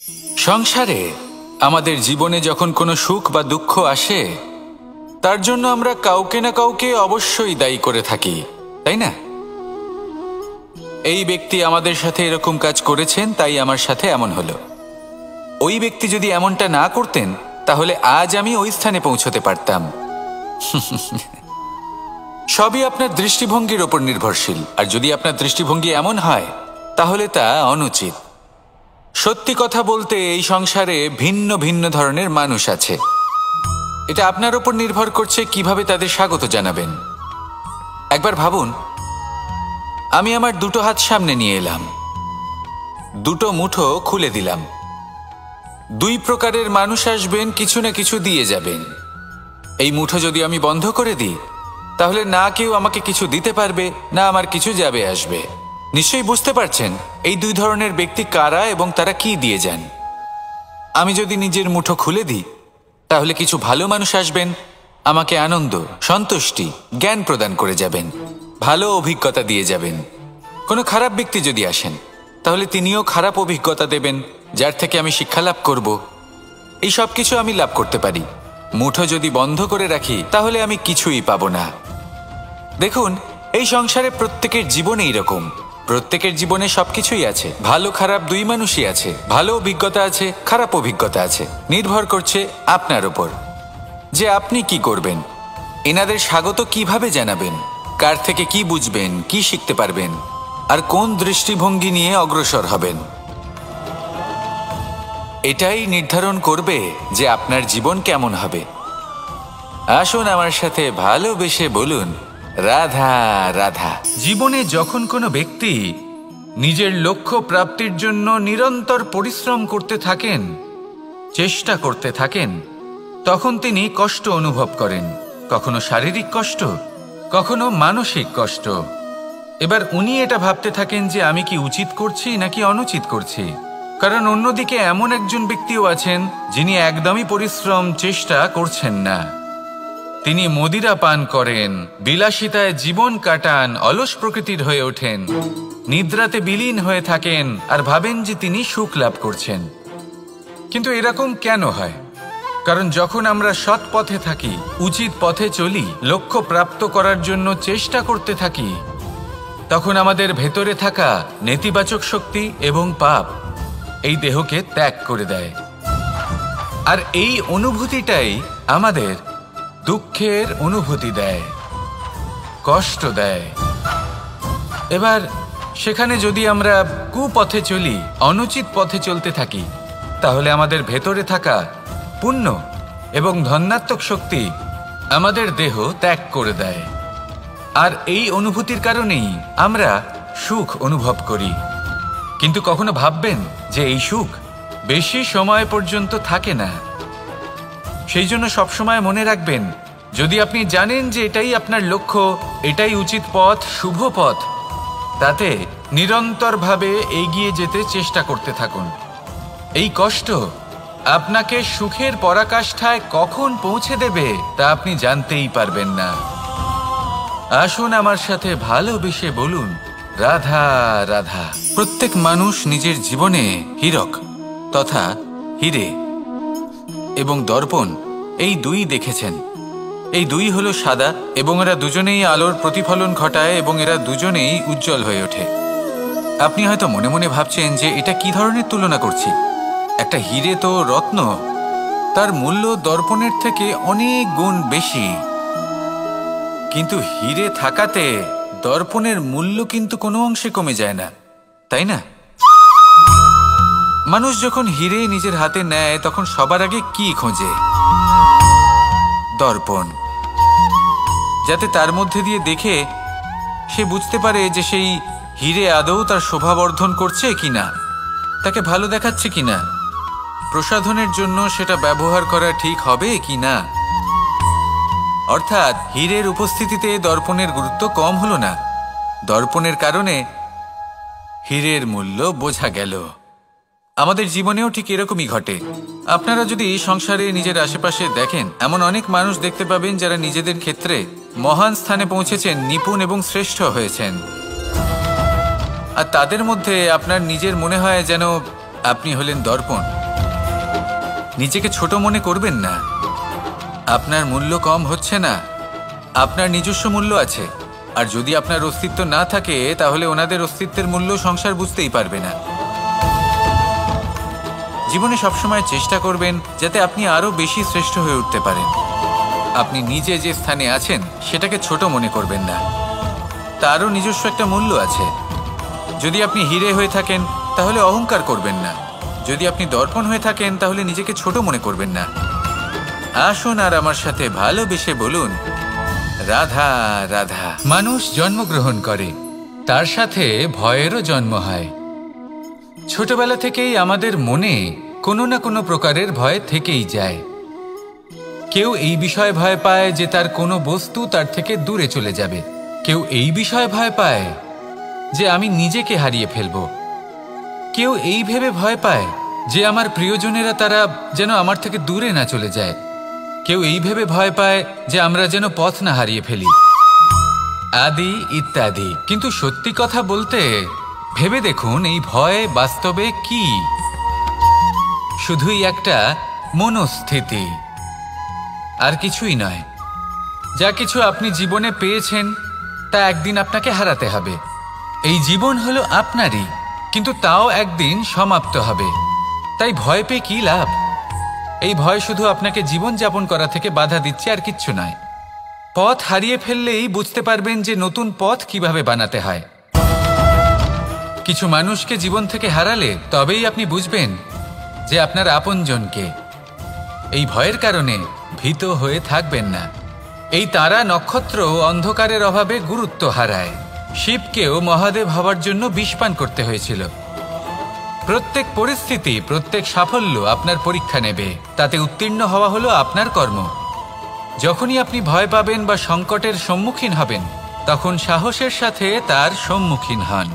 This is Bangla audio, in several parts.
সংসারে আমাদের জীবনে যখন কোনো সুখ বা দুঃখ আসে তার জন্য আমরা কাউকে না কাউকে অবশ্যই দায়ী করে থাকি, তাই না? এই ব্যক্তি আমাদের সাথে এরকম কাজ করেছেন, তাই আমার সাথে এমন হলো। ওই ব্যক্তি যদি এমনটা না করতেন তাহলে আজ আমি ওই স্থানে পৌঁছতে পারতাম। সবই আপনার দৃষ্টিভঙ্গির ওপর নির্ভরশীল, আর যদি আপনার দৃষ্টিভঙ্গি এমন হয় তাহলে তা অনুচিত। সত্যি কথা বলতে এই সংসারে ভিন্ন ভিন্ন ধরনের মানুষ আছে। এটা আপনার ওপর নির্ভর করছে কিভাবে তাদের স্বাগত জানাবেন। একবার ভাবুন, আমি আমার দুটো হাত সামনে নিয়ে এলাম, দুটো মুঠো খুলে দিলাম। দুই প্রকারের মানুষ আসবেন, কিছু না কিছু দিয়ে যাবেন। এই মুঠো যদি আমি বন্ধ করে দিই তাহলে না কেউ আমাকে কিছু দিতে পারবে, না আমার কিছু যাবে আসবে। নিশ্চয়ই বুঝতে পারছেন এই দুই ধরনের ব্যক্তি কারা এবং তারা কি দিয়ে যান। আমি যদি নিজের মুঠো খুলে দিই তাহলে কিছু ভালো মানুষ আসবেন, আমাকে আনন্দ, সন্তুষ্টি, জ্ঞান প্রদান করে যাবেন, ভালো অভিজ্ঞতা দিয়ে যাবেন। কোনো খারাপ ব্যক্তি যদি আসেন তাহলে তিনিও খারাপ অভিজ্ঞতা দেবেন, যার থেকে আমি শিক্ষা লাভ করব। এই সব কিছু আমি লাভ করতে পারি। মুঠো যদি বন্ধ করে রাখি তাহলে আমি কিছুই পাবো না। দেখুন, এই সংসারে প্রত্যেকের জীবনে এইরকম। প্রত্যেকের জীবনে সবকিছুই আছে, ভালো খারাপ দুই মানুষই আছে। ভালো অভিজ্ঞতা আছে, খারাপ অভিজ্ঞতা আছে। নির্ভর করছে আপনার ওপর যে আপনি কি করবেন, এনাদের স্বাগত কিভাবে জানাবেন, কার থেকে কি বুঝবেন, কি শিখতে পারবেন, আর কোন দৃষ্টিভঙ্গি নিয়ে অগ্রসর হবেন। এটাই নির্ধারণ করবে যে আপনার জীবন কেমন হবে। আসুন আমার সাথে ভালোবেসে বলুন, রাধা রাধা। জীবনে যখন কোনো ব্যক্তি নিজের লক্ষ্য প্রাপ্তির জন্য নিরন্তর পরিশ্রম করতে থাকেন, চেষ্টা করতে থাকেন, তখন তিনি কষ্ট অনুভব করেন। কখনো শারীরিক কষ্ট, কখনো মানসিক কষ্ট। এবার উনি এটা ভাবতে থাকেন যে আমি কি উচিত করছি নাকি অনুচিত করছি। কারণ অন্যদিকে এমন একজন ব্যক্তিও আছেন যিনি একদমই পরিশ্রম, চেষ্টা করছেন না। তিনি মদিরা পান করেন, বিলাসিতায় জীবন কাটান, অলস প্রকৃতির হয়ে ওঠেন, নিদ্রাতে বিলীন হয়ে থাকেন আর ভাবেন যে তিনি সুখ লাভ করছেন। কিন্তু এরকম কেন হয়? কারণ যখন আমরা সৎ পথে থাকি, উচিত পথে চলি, লক্ষ্য প্রাপ্ত করার জন্য চেষ্টা করতে থাকি, তখন আমাদের ভেতরে থাকা নেতিবাচক শক্তি এবং পাপ এই দেহকে ত্যাগ করে দেয়। আর এই অনুভূতিটাই আমাদের দুঃখের অনুভূতি দেয়, কষ্ট দেয়। এবার সেখানে যদি আমরা কুপথে চলি, অনুচিত পথে চলতে থাকি, তাহলে আমাদের ভেতরে থাকা পুণ্য এবং ধনাত্মক শক্তি আমাদের দেহ ত্যাগ করে দেয়। আর এই অনুভূতির কারণেই আমরা সুখ অনুভব করি। কিন্তু কখনো ভাববেন যে এই সুখ বেশি সময় পর্যন্ত থাকে না। সেই জন্য সবসময় মনে রাখবেন, যদি আপনি জানেন যে এটাই আপনার লক্ষ্য, এটাই উচিত পথ, শুভ পথ, তাতে নিরন্তরভাবে এগিয়ে যেতে চেষ্টা করতে থাকুন। এই কষ্ট আপনাকে সুখের পরাকাষ্ঠায় কখন পৌঁছে দেবে তা আপনি জানতেই পারবেন না। আসুন আমার সাথে ভালোবেসে বলুন, রাধা রাধা। প্রত্যেক মানুষ নিজের জীবনে হীরক তথা হীরে এবং দর্পণ এই দুই দেখেছেন। এই দুই হলো সাদা এবং এরা দুজনেই আলোর প্রতিফলন ঘটায় এবং এরা দুজনেই উজ্জ্বল হয়ে ওঠে। আপনি হয়তো মনে মনে ভাবছেন যে এটা কি ধরনের তুলনা করছি। একটা হীরে তো রত্ন, তার মূল্য দর্পণের থেকে অনেক গুণ বেশি। কিন্তু হীরে থাকাতে দর্পণের মূল্য কিন্তু কোনো অংশে কমে যায় না, তাই না? মানুষ যখন হীরে নিজের হাতে নেয় তখন সবার আগে কি খোঁজে? দর্পণ, যাতে তার মধ্যে দিয়ে দেখে সে বুঝতে পারে যে সেই হীরে আদৌ তার শোভাবর্ধন করছে কিনা, তাকে ভালো দেখাচ্ছে কিনা, প্রসাধনের জন্য সেটা ব্যবহার করা ঠিক হবে কিনা। অর্থাৎ হীরের উপস্থিতিতে দর্পণের গুরুত্ব কম হলো না। দর্পণের কারণে হীরের মূল্য বোঝা গেল। আমাদের জীবনেও ঠিক এরকমই ঘটে। আপনারা যদি সংসারে নিজের আশেপাশে দেখেন, এমন অনেক মানুষ দেখতে পাবেন যারা নিজেদের ক্ষেত্রে মহান স্থানে পৌঁছেছেন, নিপুণ এবং শ্রেষ্ঠ হয়েছেন। আর তাদের মধ্যে আপনার নিজের মনে হয় যেন আপনি হলেন দর্পণ। নিজেকে ছোট মনে করবেন না। আপনার মূল্য কম হচ্ছে না, আপনার নিজস্ব মূল্য আছে। আর যদি আপনার অস্তিত্ব না থাকে তাহলে ওনাদের অস্তিত্বের মূল্য সংসার বুঝতেই পারবে না। জীবনে সবসময় চেষ্টা করবেন যাতে আপনি আরো বেশি শ্রেষ্ঠ হয়ে উঠতে পারেন। আপনি নিজে যে স্থানে আছেন সেটাকে ছোট মনে করবেন না, তারও নিজস্ব একটা মূল্য আছে। যদি আপনি হিরে হয়ে থাকেন তাহলে অহংকার করবেন না, যদি আপনি দর্পণ হয়ে থাকেন তাহলে নিজেকে ছোট মনে করবেন না। আসুন আর আমার সাথে ভালোবেসে বলুন, রাধা রাধা। মানুষ জন্মগ্রহণ করে, তার সাথে ভয়েরও জন্ম হয়। ছোটবেলা থেকেই আমাদের মনে কোনো না কোনো প্রকারের ভয় থেকেই যায়। কেউ এই বিষয়ে ভয় পায় যে তার কোনো বস্তু তার থেকে দূরে চলে যাবে, কেউ এই বিষয়ে ভয় পায় যে আমি নিজেকে হারিয়ে ফেলব, কেউ এই ভেবে ভয় পায় যে আমার প্রিয়জনেরা তারা যেন আমার থেকে দূরে না চলে যায়, কেউ এই ভেবে ভয় পায় যে আমরা যেন পথ না হারিয়ে ফেলি, আদি ইত্যাদি। কিন্তু সত্যি কথা বলতে ভেবে দেখুন, এই ভয় বাস্তবে কি? শুধুই একটা মনস্থিতি, আর কিছুই নয়। যা কিছু আপনি জীবনে পেয়েছেন তা একদিন আপনাকে হারাতে হবে। এই জীবন হলো আপনারই, কিন্তু তাও একদিন সমাপ্ত হবে। তাই ভয় পেয়ে কি লাভ? এই ভয় শুধু আপনাকে জীবন যাপন করা থেকে বাধা দিচ্ছে, আর কিচ্ছু নয়। পথ হারিয়ে ফেললেই বুঝতে পারবেন যে নতুন পথ কিভাবে বানাতে হয়। কিছু মানুষকে জীবন থেকে হারালে তবেই আপনি বুঝবেন যে আপনার আপনজনকে। এই ভয়ের কারণে ভীত হয়ে থাকবেন না। এই তারা নক্ষত্র অন্ধকারের অভাবে গুরুত্ব হারায়। শিবকেও মহাদেব হওয়ার জন্য বিষপান করতে হয়েছিল। প্রত্যেক পরিস্থিতি, প্রত্যেক সাফল্য আপনার পরীক্ষা নেবে, তাতে উত্তীর্ণ হওয়া হলো আপনার কর্ম। যখনই আপনি ভয় পাবেন বা সংকটের সম্মুখীন হবেন, তখন সাহসের সাথে তার সম্মুখীন হন।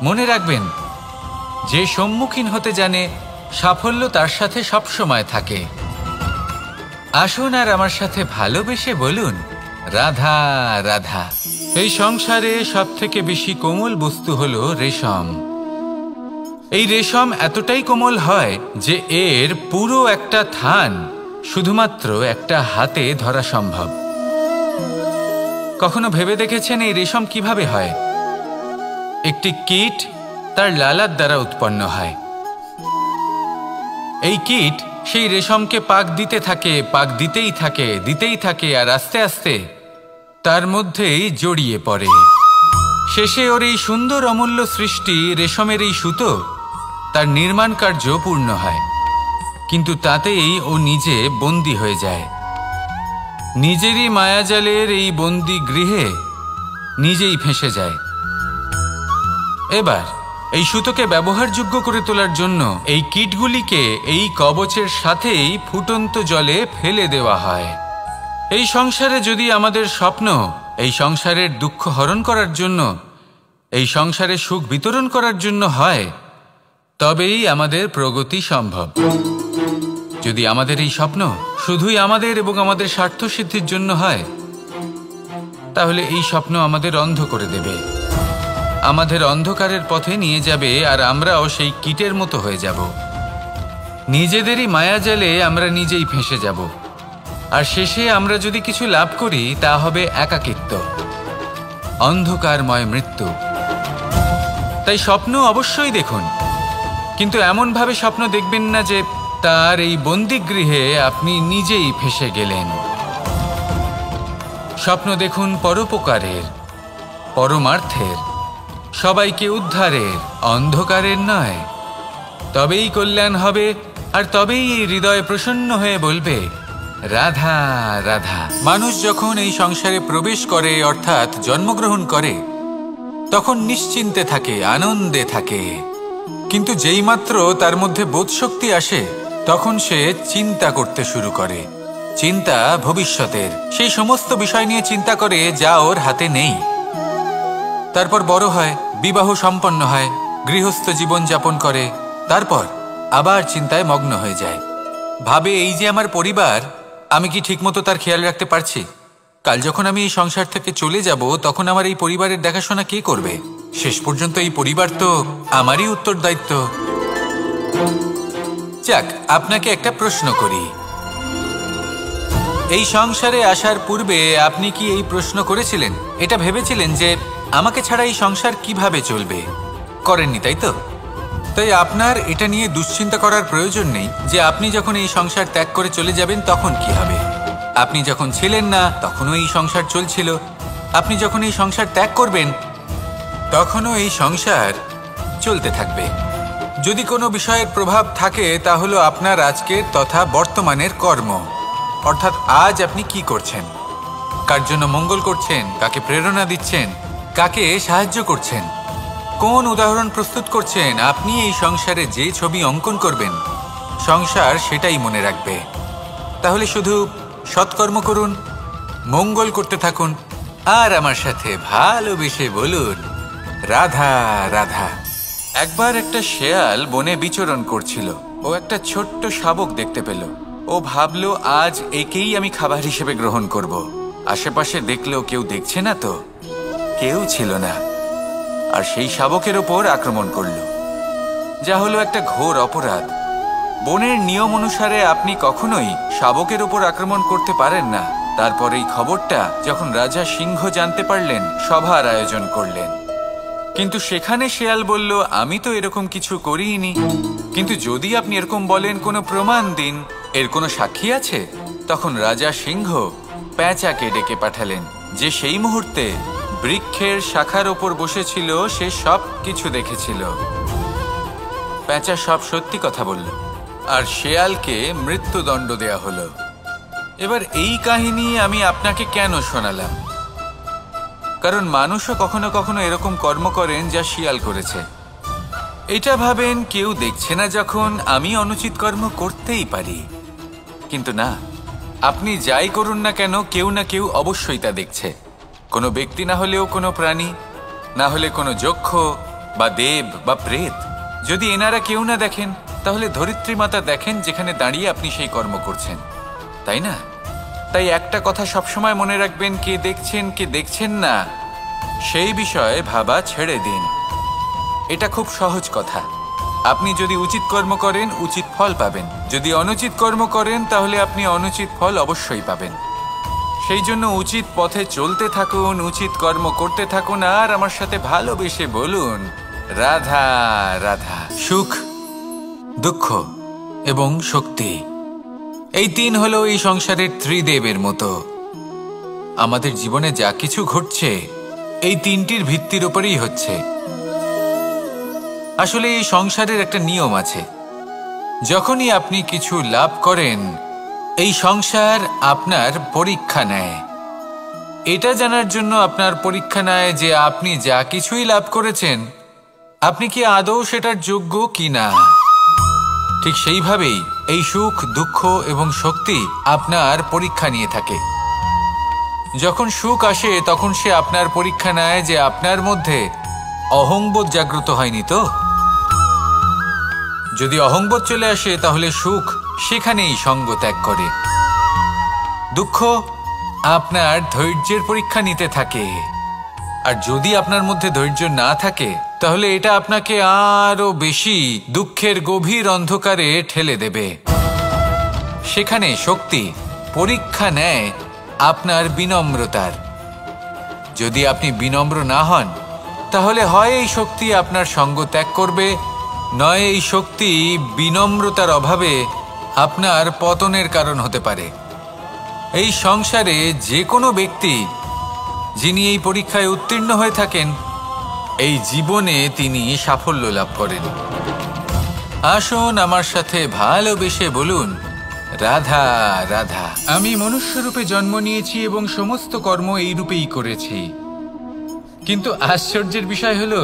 মনে রাখবেন, যে সম্মুখীন হতে জানে সাফল্য তার সাথে সবসময় থাকে। আসুন আর আমার সাথে ভালোবেসে বলুন, রাধা রাধা। এই সংসারে সবথেকে বেশি কোমল বস্তু হলো রেশম। এই রেশম এতটাই কোমল হয় যে এর পুরো একটা থান শুধুমাত্র একটা হাতে ধরা সম্ভব। কখনো ভেবে দেখেছেন এই রেশম কিভাবে হয়? একটি কীট তার লালার দ্বারা উৎপন্ন হয়। এই কীট সেই রেশমকে পাক দিতে থাকে, পাক দিতেই থাকে, আর আস্তে আস্তে তার মধ্যেই জড়িয়ে পড়ে। শেষে ওর এই সুন্দর অমূল্য সৃষ্টি রেশমের এই সুতো, তার নির্মাণ কার্য পূর্ণ হয়। কিন্তু তাতেই ও নিজে বন্দী হয়ে যায়। নিজেরই মায়াজালের এই বন্দী গৃহে নিজেই ফেঁসে যায়। এবার এই সুতোকে ব্যবহারযোগ্য করে তোলার জন্য এই কীটগুলিকে এই কবচের সাথেই ফুটন্ত জলে ফেলে দেওয়া হয়। এই সংসারে যদি আমাদের স্বপ্ন এই সংসারের দুঃখ হরণ করার জন্য, এই সংসারে সুখ বিতরণ করার জন্য হয়, তবেই আমাদের প্রগতি সম্ভব। যদি আমাদের এই স্বপ্ন শুধুই আমাদের এবং আমাদের স্বার্থ সিদ্ধির জন্য হয়, তাহলে এই স্বপ্ন আমাদের অন্ধ করে দেবে, আমাদের অন্ধকারের পথে নিয়ে যাবে, আর আমরাও সেই কীটের মতো হয়ে যাব। নিজেদেরই মায়াজালে আমরা নিজেই ফেঁসে যাব, আর শেষে আমরা যদি কিছু লাভ করি তা হবে একাকিত্ব, অন্ধকারময় মৃত্যু। তাই স্বপ্ন অবশ্যই দেখুন, কিন্তু এমনভাবে স্বপ্ন দেখবেন না যে তার এই বন্দিগৃহে আপনি নিজেই ফেঁসে গেলেন। স্বপ্ন দেখুন পরোপকারের, পরমার্থের, সবাইকে উদ্ধারের, অন্ধকারের নয়। তবেই কল্যাণ হবে, আর তবেই এই হৃদয় প্রসন্ন হয়ে বলবে, রাধা রাধা। মানুষ যখন এই সংসারে প্রবেশ করে, অর্থাৎ জন্মগ্রহণ করে, তখন নিশ্চিন্তে থাকে, আনন্দে থাকে। কিন্তু যেইমাত্র তার মধ্যে বোধশক্তি আসে, তখন সে চিন্তা করতে শুরু করে। চিন্তা ভবিষ্যতের, সেই সমস্ত বিষয় নিয়ে চিন্তা করে যা ওর হাতে নেই। তারপর বড় হয়, বিবাহ সম্পন্ন হয়, গৃহস্থ জীবন যাপন করে, তারপর আবার চিন্তায় মগ্ন হয়ে যায়। ভাবে, এই যে আমার পরিবার, আমি কি ঠিকমতো তার খেয়াল রাখতে পারছি? কাল যখন আমি এই সংসার থেকে চলে যাব, তখন আমার এই পরিবারের দেখাশোনা কে করবে? শেষ পর্যন্ত এই পরিবার তো আমারই উত্তরদায়িত্ব। যাক, আপনাকে একটা প্রশ্ন করি। এই সংসারে আসার পূর্বে আপনি কি এই প্রশ্ন করেছিলেন, এটা ভেবেছিলেন যে আমাকে ছাড়া এই সংসার কিভাবে চলবে? করেননি, তাই তো? তাই আপনার এটা নিয়ে দুশ্চিন্তা করার প্রয়োজন নেই যে আপনি যখন এই সংসার ত্যাগ করে চলে যাবেন তখন কি হবে। আপনি যখন ছিলেন না তখনও এই সংসার চলছিল, আপনি যখন এই সংসার ত্যাগ করবেন তখনও এই সংসার চলতে থাকবে। যদি কোনো বিষয়ের প্রভাব থাকে তা হলো আপনার আজকের তথা বর্তমানের কর্ম, অর্থাৎ আজ আপনি কি করছেন, কার জন্য মঙ্গল করছেন, কাকে প্রেরণা দিচ্ছেন, কাকে সাহায্য করছেন, কোন উদাহরণ প্রস্তুত করছেন। আপনি এই সংসারে যে ছবি অঙ্কন করবেন সংসার সেটাই মনে রাখবে। তাহলে শুধু সৎকর্ম করুন, মঙ্গল করতে থাকুন, আর আমার সাথে ভালোবেসে বলুন রাধা রাধা। একবার একটা শেয়াল বনে বিচরণ করছিল। ও একটা ছোট্ট শাবক দেখতে পেল। ও ভাবলো আজ একেই আমি খাবার হিসেবে গ্রহণ করব। আশেপাশে দেখলো কেউ দেখছে না, তো কেউ ছিল না, আর সেই শাবকের ওপর আক্রমণ করল, যা হলো একটা ঘোর অপরাধ। বনের নিয়ম অনুসারে আপনি কখনোই শাবকের ওপর আক্রমণ করতে পারেন না। তারপর এই খবরটা যখন রাজা সিংহ জানতে পারলেন, সভার আয়োজন করলেন। কিন্তু সেখানে শেয়াল বলল, আমি তো এরকম কিছু করিনি। কিন্তু যদি আপনি এরকম বলেন, কোনো প্রমাণ দিন, এর কোনো সাক্ষী আছে? তখন রাজা সিংহ পেঁচাকে ডেকে পাঠালেন, যে সেই মুহূর্তে বৃক্ষের শাখার ওপর বসেছিল, সে সব কিছু দেখেছিল। পেঁচা সব সত্যি কথা বলল, আর শেয়ালকে মৃত্যুদণ্ড দেয়া হলো। এবার এই কাহিনী আমি আপনাকে কেন শোনালাম? কারণ মানুষও কখনো কখনো এরকম কর্ম করেন যা শিয়াল করেছে। এটা ভাবেন কেউ দেখছে না, যখন আমি অনুচিত কর্ম করতেই পারি। কিন্তু না, আপনি যাই করুন না কেন, কেউ না কেউ অবশ্যই তা দেখছে। কোনো ব্যক্তি না হলেও কোনো প্রাণী, না হলে কোনো যক্ষ বা দেব বা প্রেত। যদি এনারা কেউ না দেখেন, তাহলে ধরিত্রী মাতা দেখেন, যেখানে দাঁড়িয়ে আপনি সেই কর্ম করছেন, তাই না? তাই একটা কথা সবসময় মনে রাখবেন, কে দেখছেন কে দেখছেন না সেই বিষয়ে ভাবা ছেড়ে দিন। এটা খুব সহজ কথা। আপনি যদি উচিত কর্ম করেন, উচিত ফল পাবেন। যদি অনুচিত কর্ম করেন, তাহলে আপনি অনুচিত ফল অবশ্যই পাবেন। সেই জন্য উচিত পথে চলতে থাকুন, উচিত কর্ম করতে থাকুন, আর আমার সাথে ভালোবেসে বলুন রাধা রাধা। সুখ, দুঃখ এবং শক্তি, এই তিন হলো এই সংসারের ত্রিদেবের মতো। আমাদের জীবনে যা কিছু ঘটছে এই তিনটির ভিত্তির উপরেই হচ্ছে। আসলে এই সংসারের একটা নিয়ম আছে, যখনই আপনি কিছু লাভ করেন, এই সংসার আপনার পরীক্ষা নেয়। এটা জানার জন্য আপনার পরীক্ষা নেয় যে আপনি যা কিছুই লাভ করেছেন, আপনি কি আদৌ সেটার যোগ্য কি না। ঠিক সেইভাবেই এই সুখ, দুঃখ এবং শক্তি আপনার পরীক্ষা নিয়ে থাকে। যখন সুখ আসে, তখন সে আপনার পরীক্ষা নেয় যে আপনার মধ্যে অহংবোধ জাগ্রত হয়নি তো। যদি অহংবোধ চলে আসে, তাহলে সুখ সেখানেই সঙ্গ ত্যাগ করে। দুঃখ আপনার ধৈর্যের পরীক্ষা নিতে থাকে, আর যদি আপনার মধ্যে ধৈর্য না থাকে, তাহলে এটা আপনাকে আরো বেশি দুঃখের গভীর অন্ধকারে ঠেলে দেবে। সেখানে শক্তি পরীক্ষা নেয় আপনার বিনম্রতার। যদি আপনি বিনম্র না হন, তাহলে হয় এই শক্তি আপনার সঙ্গ ত্যাগ করবে, নয় এই শক্তি বিনম্রতার অভাবে আপনার পতনের কারণ হতে পারে। এই সংসারে যে কোনো ব্যক্তি যিনি এই পরীক্ষায় উত্তীর্ণ হয়ে থাকেন, এই জীবনে তিনি সাফল্য লাভ করেন। আসুন আমার সাথে ভালোবেসে বলুন রাধা রাধা। আমি মনুষ্যরূপে জন্ম নিয়েছি এবং সমস্ত কর্ম এই রূপেই করেছি। কিন্তু আশ্চর্যের বিষয় হলো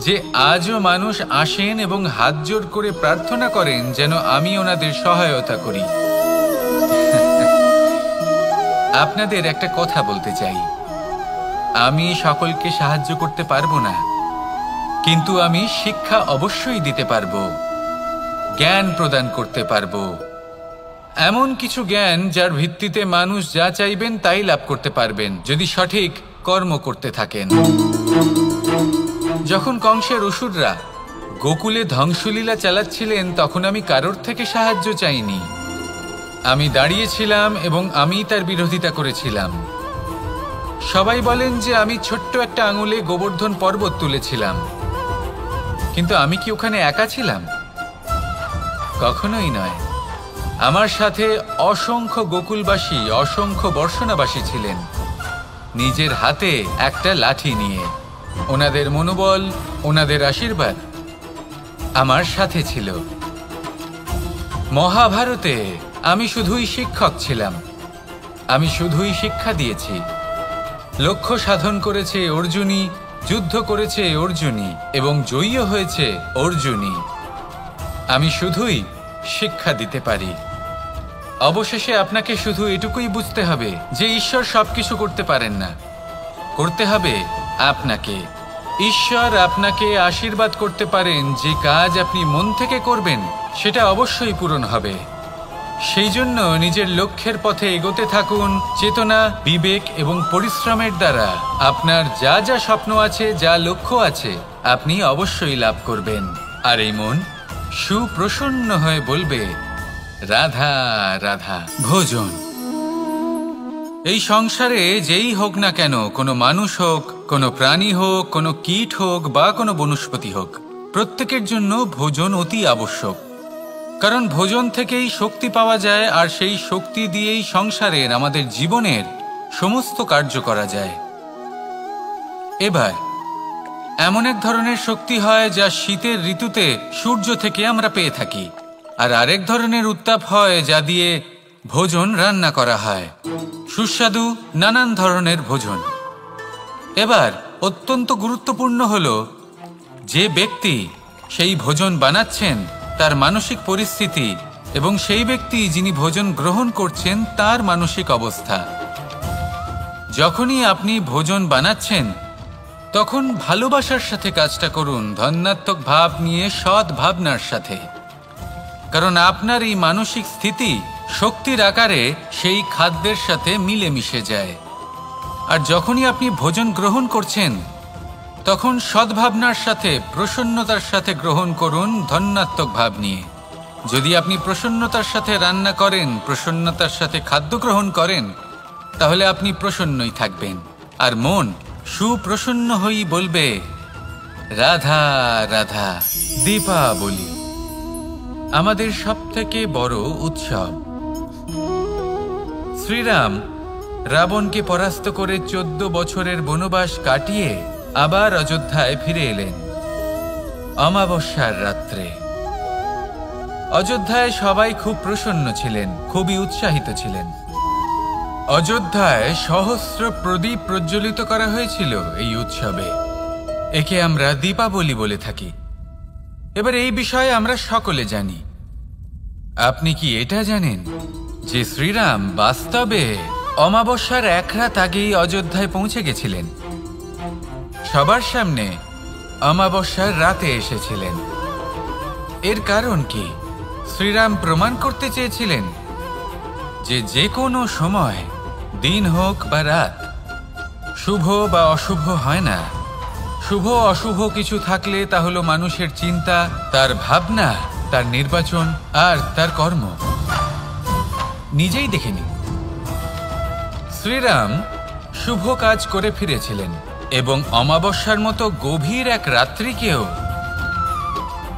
যে আজও মানুষ আসেন এবং হাত জোড় করে প্রার্থনা করেন যেন আমি ওনাদের সহায়তা করি। আপনাদের একটা কথা বলতে চাই, আমি সকলকে সাহায্য করতে পারবো না, কিন্তু আমি শিক্ষা অবশ্যই দিতে পারবো, জ্ঞান প্রদান করতে পারবো। এমন কিছু জ্ঞান যার ভিত্তিতে মানুষ যা চাইবেন তাই লাভ করতে পারবেন, যদি সঠিক কর্ম করতে থাকেন। যখন কংসের অসুররা গোকুলে ধ্বংসলীলা চালাচ্ছিলেন তখন আমি কারোর থেকে সাহায্য চাইনি। আমি দাঁড়িয়েছিলাম এবং আমি তার বিরোধিতা করেছিলাম। সবাই বলেন যে আমি ছোট্ট একটা আঙুলে গোবর্ধন পর্বত তুলেছিলাম, কিন্তু আমি কি ওখানে একা ছিলাম? কখনোই নয়। আমার সাথে অসংখ্য গোকুলবাসী, অসংখ্য বর্ষণাবাসী ছিলেন, নিজের হাতে একটা লাঠি নিয়ে। ওনাদের মনোবল, ওনাদের আশীর্বাদ আমার সাথে ছিল। মহাভারতে আমি শুধুই শিক্ষক ছিলাম, আমি শুধুই শিক্ষা দিয়েছি। লক্ষ্য সাধন করেছে অর্জুনই, যুদ্ধ করেছে অর্জুনই এবং জয়ীও হয়েছে অর্জুনই। আমি শুধুই শিক্ষা দিতে পারি। অবশেষে আপনাকে শুধু এটুকুই বুঝতে হবে যে ঈশ্বর সবকিছু করতে পারেন না, করতে হবে আপনাকে। ঈশ্বর আপনাকে আশীর্বাদ করতে পারেন যে কাজ আপনি মন থেকে করবেন সেটা অবশ্যই পূরণ হবে। সেই জন্য নিজের লক্ষ্যের পথে এগোতে থাকুন। চেতনা, বিবেক এবং পরিশ্রমের দ্বারা আপনার যা যা স্বপ্ন আছে, যা লক্ষ্য আছে, আপনি অবশ্যই লাভ করবেন। আর এই মন সুপ্রসন্ন হয়ে বলবে, রাধা রাধা। ভোজন। এই সংসারে যেই হোক না কেন, কোনো মানুষ হোক, কোনো প্রাণী হোক, কোনো কীট হোক বা কোনো বনস্পতি হোক, প্রত্যেকের জন্য ভোজন অতি আবশ্যক। কারণ ভোজন থেকেই শক্তি পাওয়া যায়, আর সেই শক্তি দিয়েই সংসারের, আমাদের জীবনের সমস্ত কার্য করা যায়। এবার এমন এক ধরনের শক্তি হয় যা শীতের ঋতুতে সূর্য থেকে আমরা পেয়ে থাকি, আর আরেক ধরনের উত্তাপ হয় যা দিয়ে ভোজন রান্না করা হয়, সুস্বাদু নানান ধরনের ভোজন। এবার অত্যন্ত গুরুত্বপূর্ণ হলো যে ব্যক্তি সেই ভোজন বানাচ্ছেন তার মানসিক পরিস্থিতি এবং সেই ব্যক্তি যিনি ভোজন গ্রহণ করছেন তার মানসিক অবস্থা। যখনই আপনি ভোজন বানাচ্ছেন তখন ভালোবাসার সাথে কাজটা করুন, ধন্যাত্মক ভাব নিয়ে, সৎ ভাবনার সাথে। কারণ আপনার এই মানসিক স্থিতি শক্তির আকারে সেই খাদ্যের সাথে মিলেমিশে যায়। আর যখনই আপনি ভোজন গ্রহণ করছেন তখন সদ্ভাবনার সাথে, প্রসন্নতার সাথে গ্রহণ করুন, ধন্যাত্মক ভাব নিয়ে। যদি আপনি প্রসন্নতার সাথে রান্না করেন, প্রসন্নতার সাথে খাদ্য গ্রহণ করেন, তাহলে আপনি প্রসন্নই থাকবেন। আর মন সুপ্রসন্ন হয়েই বলবে, রাধা রাধা। দীপাবলি আমাদের সবথেকে বড় উৎসব। শ্রীরাম রাবণকে পরাস্ত করে 14 বছরের বনবাস কাটিয়ে আবার অযোধ্যায় ফিরে এলেন অমাবস্যার রাত্রে। অযোধ্যায় সবাই খুব প্রসন্ন ছিলেন, খুবই উৎসাহিত ছিলেন। অযোধ্যায় সহস্র প্রদীপ প্রজ্বলিত করা হয়েছিল এই উৎসবে। একে আমরা দীপাবলি বলে থাকি। এবার এই বিষয়ে আমরা সকলে জানি। আপনি কি এটা জানেন যে শ্রীরাম বাস্তবে অমাবস্যার এক রাত আগেই অযোধ্যায় পৌঁছে গেছিলেন? সবার সামনে অমাবস্যার রাতে এসেছিলেন। এর কারণ কি? শ্রীরাম প্রমাণ করতে চেয়েছিলেন যে যে কোনো সময়, দিন হোক বা রাত, শুভ বা অশুভ হয় না। শুভ অশুভ কিছু থাকলে তা হলো মানুষের চিন্তা, তার ভাবনা, তার নির্বাচন আর তার কর্ম। নিজেই দেখে নিন, শ্রীরাম শুভ কাজ করে ফিরেছিলেন এবং অমাবস্যার মতো গভীর এক রাত্রিকেও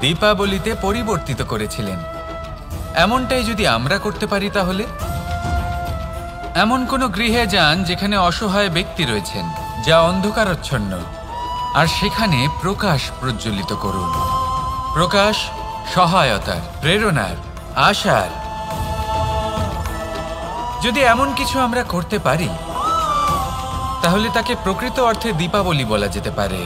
দীপাবলিতে পরিবর্তিত করেছিলেন। এমনটাই যদি আমরা করতে পারি, তাহলে এমন কোনো গৃহে যান যেখানে অসহায় ব্যক্তি রয়েছেন, যা অন্ধকারাচ্ছন্ন, আর সেখানে প্রকাশ প্রজ্বলিত করুন। প্রকাশ সহায়তার, প্রেরণার, আশার। যদি এমন কিছু আমরা করতে পারি তাহলে তাকে প্রকৃত অর্থে দীপাবলি বলা যেতে পারে।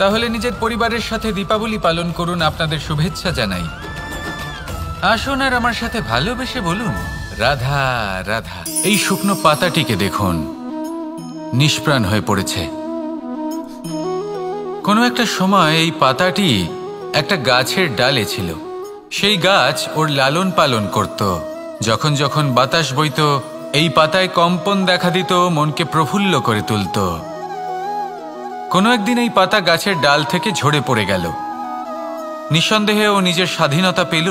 তাহলে নিজের পরিবারের সাথে দীপাবলি পালন করুন। আপনাদের শুভেচ্ছা জানাই। আসুন আর আমার সাথে ভালোবেসে বলুন, রাধা রাধা। এই শুকনো পাতাটিকে দেখুন, নিষ্প্রাণ হয়ে পড়েছে। কোনো একটা সময় এই পাতাটি একটা গাছের ডালে ছিল। সেই গাছ ওর লালন পালন করত। যখন যখন বাতাস বইত, এই পাতায় কম্পন দেখা দিত, মনকে প্রফুল্ল করে তুলত। কোনো একদিন এই পাতা গাছের ডাল থেকে ঝরে পড়ে গেল। নিঃসন্দেহে ও নিজের স্বাধীনতা পেল,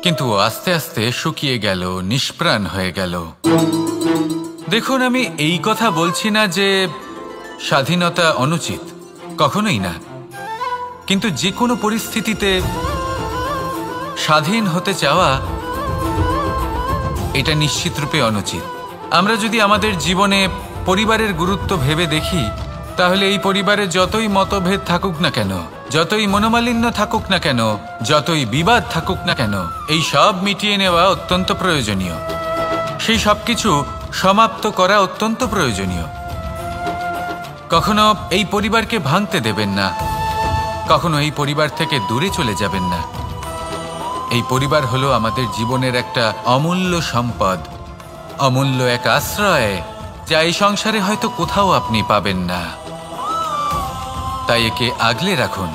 কিন্তু আস্তে আস্তে শুকিয়ে গেল, নিষ্প্রাণ হয়ে গেল। দেখুন, আমি এই কথা বলছি না যে স্বাধীনতা অনুচিত, কখনোই না। কিন্তু যে কোনো পরিস্থিতিতে স্বাধীন হতে চাওয়া এটা নিশ্চিতরূপে অনুচিত। আমরা যদি আমাদের জীবনে পরিবারের গুরুত্ব ভেবে দেখি, তাহলে এই পরিবারে যতই মতভেদ থাকুক না কেন, যতই মনোমালিন্য থাকুক না কেন, যতই বিবাদ থাকুক না কেন, এই সব মিটিয়ে নেওয়া অত্যন্ত প্রয়োজনীয়। সেই সব কিছু সমাপ্ত করা অত্যন্ত প্রয়োজনীয়। কখনো এই পরিবারকে ভাঙতে দেবেন না, কখনো এই পরিবার থেকে দূরে চলে যাবেন না। এই পরিবার হলো আমাদের জীবনের একটা অমূল্য সম্পদ, অমূল্য এক আশ্রয়, যা এই সংসারে হয়তো কোথাও আপনি পাবেন না। তাই একে আগলে রাখুন।